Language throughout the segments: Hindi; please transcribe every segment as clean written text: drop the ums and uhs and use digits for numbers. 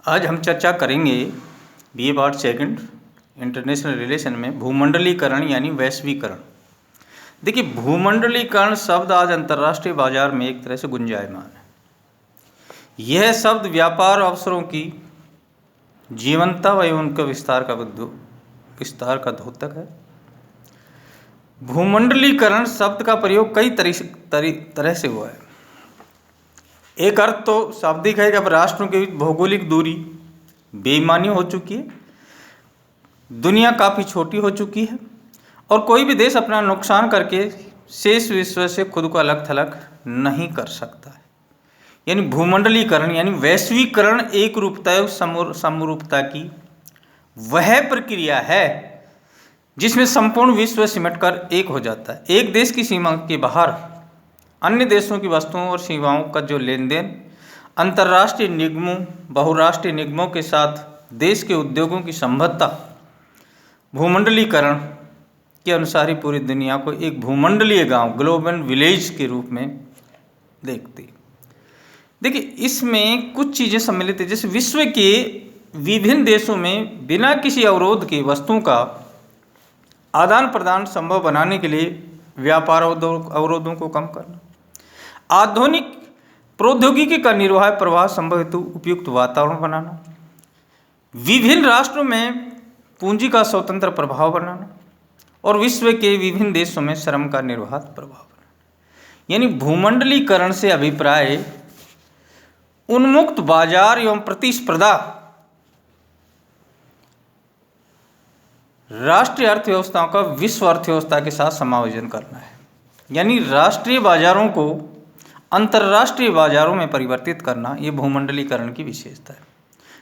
आज हम चर्चा करेंगे BA part second international relation में भूमंडलीकरण यानी वैश्वीकरण। देखिए, भूमंडलीकरण शब्द आज अंतर्राष्ट्रीय बाजार में एक तरह से गुंजायमान है। यह शब्द व्यापार अवसरों की जीवंतता व उनके विस्तार का द्योतक है। भूमंडलीकरण शब्द का प्रयोग कई तरह से हुआ है। एक अर्थ तो शाब्दिक है, जब राष्ट्रों के बीच भौगोलिक दूरी बेईमानी हो चुकी है, दुनिया काफ़ी छोटी हो चुकी है और कोई भी देश अपना नुकसान करके शेष विश्व से खुद को अलग थलग नहीं कर सकता है। यानी भूमंडलीकरण यानी वैश्वीकरण एक रूपता समरूपता की वह प्रक्रिया है जिसमें संपूर्ण विश्व सिमटकर एक हो जाता है। एक देश की सीमा के बाहर अन्य देशों की वस्तुओं और सेवाओं का जो लेन देन अंतर्राष्ट्रीय निगमों बहुराष्ट्रीय निगमों के साथ देश के उद्योगों की संबद्धता भूमंडलीकरण के अनुसार ही पूरी दुनिया को एक भूमंडलीय गांव ग्लोबल विलेज के रूप में देखती। देखिए, इसमें कुछ चीज़ें सम्मिलित है, जैसे विश्व के विभिन्न देशों में बिना किसी अवरोध के वस्तुओं का आदान प्रदान संभव बनाने के लिए व्यापार अवरोधों को कम करना, आधुनिक प्रौद्योगिकी का निर्वाह प्रवाह संभव हेतु उपयुक्त वातावरण बनाना, विभिन्न राष्ट्रों में पूंजी का स्वतंत्र प्रभाव बनाना और विश्व के विभिन्न देशों में श्रम का निर्बाध प्रभाव बनाना। यानी भूमंडलीकरण से अभिप्राय उन्मुक्त बाजार एवं प्रतिस्पर्धा राष्ट्रीय अर्थव्यवस्थाओं का विश्व अर्थव्यवस्था के साथ समायोजन करना है। यानी राष्ट्रीय बाजारों को अंतर्राष्ट्रीय बाजारों में परिवर्तित करना, ये भूमंडलीकरण की विशेषता है।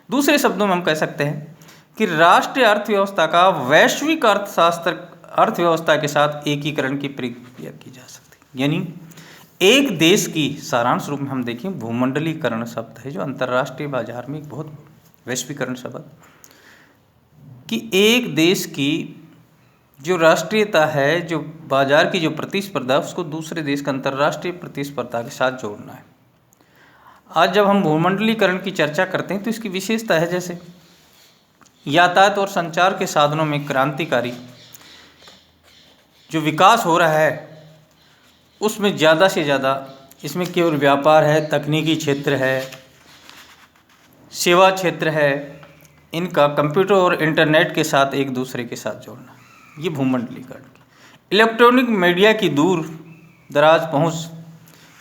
दूसरे शब्दों में हम कह सकते हैं कि राष्ट्रीय अर्थव्यवस्था का वैश्विक अर्थव्यवस्था के साथ एकीकरण की प्रक्रिया की जा सकती है। यानी एक देश की सारांश रूप में हम देखें, भूमंडलीकरण शब्द है जो अंतर्राष्ट्रीय बाजार में एक बहुत वैश्वीकरण शब्द कि एक देश की जो राष्ट्रीयता है, जो बाजार की जो प्रतिस्पर्धा, उसको दूसरे देश का अंतर्राष्ट्रीय प्रतिस्पर्धा के साथ जोड़ना है। आज जब हम भूमंडलीकरण की चर्चा करते हैं तो इसकी विशेषता है, जैसे यातायात और संचार के साधनों में क्रांतिकारी जो विकास हो रहा है उसमें ज़्यादा से ज़्यादा इसमें केवल व्यापार है, तकनीकी क्षेत्र है, सेवा क्षेत्र है, इनका कंप्यूटर और इंटरनेट के साथ एक दूसरे के साथ जोड़ना, ये भूमंडलीकरण की। इलेक्ट्रॉनिक मीडिया की दूर दराज पहुंच,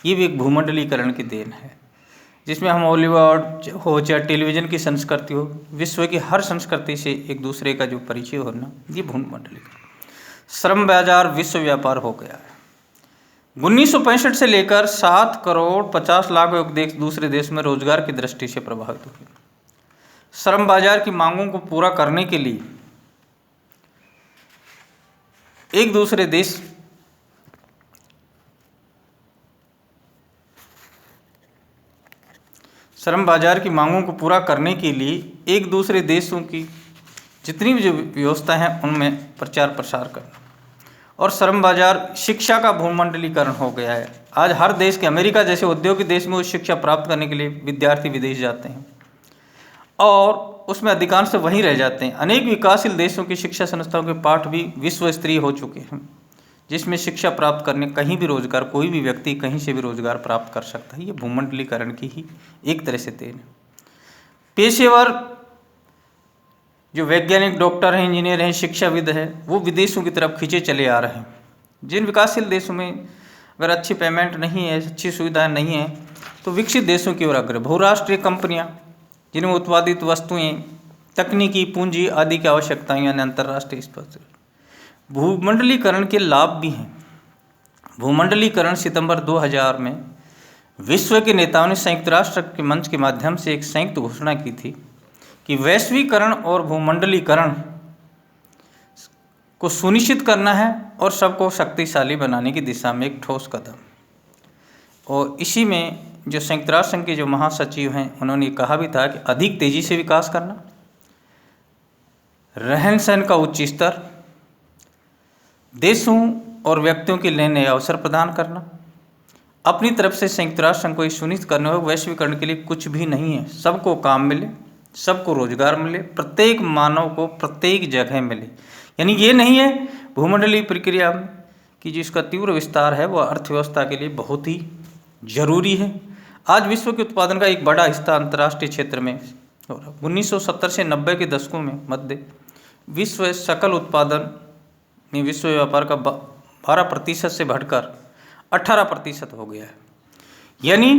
ये भी एक भूमंडलीकरण की देन है, जिसमें हम हॉलीवुड हो चाहे टेलीविज़न की संस्कृति हो, विश्व की हर संस्कृति से एक दूसरे का जो परिचय होना, ये भूमंडलीकरण। श्रम बाजार विश्व व्यापार हो गया है। 1965 से लेकर 7 करोड़ 50 लाख एक देश दूसरे देश में रोजगार की दृष्टि से प्रभावित हुए। श्रम बाजार की मांगों को पूरा करने के लिए एक दूसरे देश श्रम बाजार की मांगों को पूरा करने के लिए एक दूसरे देशों की जितनी भी जो व्यवस्था है उनमें प्रचार प्रसार करना। और श्रम बाजार शिक्षा का भूमंडलीकरण हो गया है। आज हर देश के, अमेरिका जैसे औद्योगिक देश में उच्च शिक्षा प्राप्त करने के लिए विद्यार्थी विदेश जाते हैं और उसमें अधिकांश वहीं रह जाते हैं। अनेक विकासशील देशों की शिक्षा संस्थाओं के पाठ भी विश्व स्तरीय हो चुके हैं, जिसमें शिक्षा प्राप्त करने कहीं भी रोजगार, कोई भी व्यक्ति कहीं से भी रोजगार प्राप्त कर सकता है। ये भूमंडलीकरण की ही एक तरह से देन है। पेशेवर जो वैज्ञानिक, डॉक्टर हैं, इंजीनियर हैं, शिक्षाविद हैं, वो विदेशों की तरफ खींचे चले आ रहे हैं। जिन विकासशील देशों में अगर अच्छी पेमेंट नहीं है, अच्छी सुविधाएं नहीं है, तो विकसित देशों की ओर अग्रसर बहुराष्ट्रीय कंपनियां जिनमें उत्पादित वस्तुएं, तकनीकी पूंजी आदि की आवश्यकताएं यानी अंतर्राष्ट्रीय स्तर पर भूमंडलीकरण के लाभ भी हैं। भूमंडलीकरण सितंबर 2000 में विश्व के नेताओं ने संयुक्त राष्ट्र के मंच के माध्यम से एक संयुक्त घोषणा की थी कि वैश्वीकरण और भूमंडलीकरण को सुनिश्चित करना है और सबको शक्तिशाली बनाने की दिशा में एक ठोस कदम। और इसी में जो संयुक्त राष्ट्र संघ के जो महासचिव हैं उन्होंने कहा भी था कि अधिक तेजी से विकास करना, रहन सहन का उच्च स्तर, देशों और व्यक्तियों के लिए नए अवसर प्रदान करना, अपनी तरफ से संयुक्त राष्ट्र संघ को सुनिश्चित करने होगा वैश्वीकरण के लिए कुछ भी नहीं है, सबको काम मिले सबको रोजगार मिले, प्रत्येक मानव को प्रत्येक जगह मिले। यानी ये नहीं है भूमंडलीय प्रक्रिया में कि जिसका तीव्र विस्तार है वह अर्थव्यवस्था के लिए बहुत ही जरूरी है। आज विश्व के उत्पादन का एक बड़ा हिस्सा अंतर्राष्ट्रीय क्षेत्र में हो रहा है। 1970 से 90 के दशकों में मध्य विश्व सकल उत्पादन में विश्व व्यापार का 12% से बढ़कर 18% हो गया है। यानी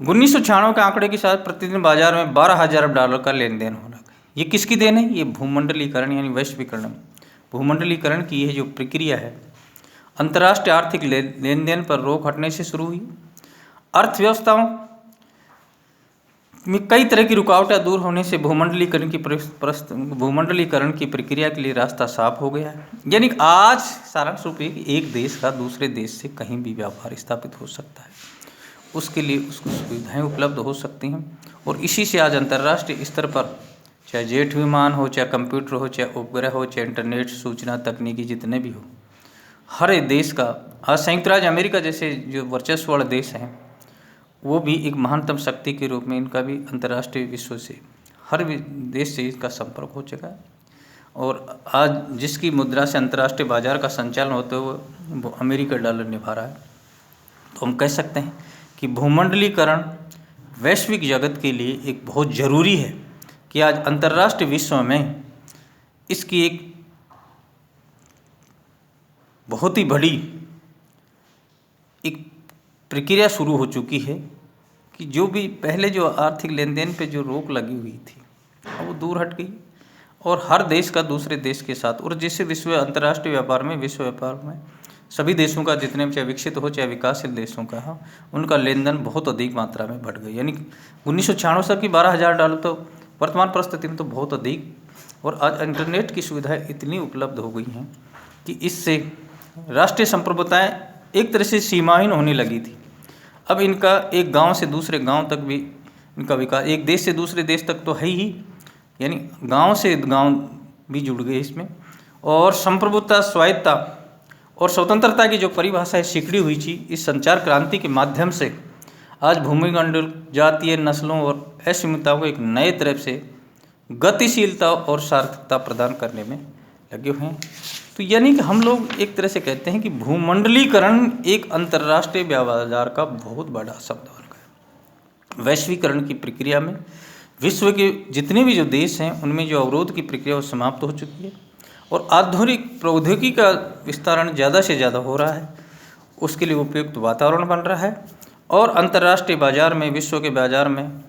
1996 के आंकड़े के साथ प्रतिदिन बाजार में $12,000 का लेन देन हो रहा है। ये किसकी देन है? ये भूमंडलीकरण यानी वैश्वीकरण, भूमंडलीकरण की यह जो प्रक्रिया है अंतर्राष्ट्रीय आर्थिक लेन देन पर रोक हटने से शुरू हुई। अर्थव्यवस्थाओं में कई तरह की रुकावटें दूर होने से भूमंडलीकरण की प्रक्रिया के लिए रास्ता साफ हो गया है। यानी आज सारांश रूप एक देश का दूसरे देश से कहीं भी व्यापार स्थापित हो सकता है, उसके लिए उसको सुविधाएं उपलब्ध हो सकती हैं। और इसी से आज अंतर्राष्ट्रीय स्तर पर चाहे जेट विमान हो, चाहे कंप्यूटर हो, चाहे उपग्रह हो, चाहे इंटरनेट सूचना तकनीकी जितने भी हो, हर एक देश का आज संयुक्त राज्य अमेरिका जैसे जो वर्चस्व वाले देश हैं वो भी एक महानतम शक्ति के रूप में इनका भी अंतर्राष्ट्रीय विश्व से हर देश से इसका संपर्क हो चुका है। और आज जिसकी मुद्रा से अंतर्राष्ट्रीय बाजार का संचालन होते हुए वो अमेरिका डॉलर निभा रहा है। तो हम कह सकते हैं कि भूमंडलीकरण वैश्विक जगत के लिए एक बहुत ज़रूरी है कि आज अंतर्राष्ट्रीय विश्व में इसकी एक बहुत ही बड़ी एक प्रक्रिया शुरू हो चुकी है कि जो भी पहले जो आर्थिक लेन देन पे जो रोक लगी हुई थी अब वो दूर हट गई और हर देश का दूसरे देश के साथ, और जिससे विश्व अंतर्राष्ट्रीय व्यापार में सभी देशों का जितने चाहे विकसित हो चाहे विकासशील देशों का हो उनका लेन देन बहुत अधिक मात्रा में बढ़ गई। यानी 1996 की $12,000 तो वर्तमान परिस्थिति में तो बहुत अधिक, और आज इंटरनेट की सुविधाएँ इतनी उपलब्ध हो गई हैं कि इससे राष्ट्रीय संप्रभुताएँ एक तरह से सीमाहीन होने लगी थी। अब इनका एक गांव से दूसरे गांव तक भी इनका विकास, एक देश से दूसरे देश तक तो है ही, यानी गांव से गांव भी जुड़ गए इसमें। और संप्रभुता, स्वायत्ता और स्वतंत्रता की जो परिभाषा है सिकड़ी हुई थी, इस संचार क्रांति के माध्यम से आज भूमिमंडल जातीय नस्लों और असीमताओं को एक नए तरह से गतिशीलता और सार्थकता प्रदान करने में लगे हुए हैं। तो यानी कि हम लोग एक तरह से कहते हैं कि भूमंडलीकरण एक अंतर्राष्ट्रीय बाजार का बहुत बड़ा शब्द बन गया। वैश्वीकरण की प्रक्रिया में विश्व के जितने भी जो देश हैं उनमें जो अवरोध की प्रक्रिया वो समाप्त हो चुकी है और आधुनिक प्रौद्योगिकी का विस्तारण ज़्यादा से ज़्यादा हो रहा है, उसके लिए उपयुक्त वातावरण बन रहा है और अंतर्राष्ट्रीय बाजार में, विश्व के बाजार में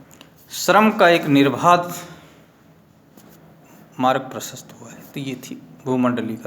श्रम का एक निर्बाध मार्ग प्रशस्त हुआ है। तो ये थी भूमंडलीकरण।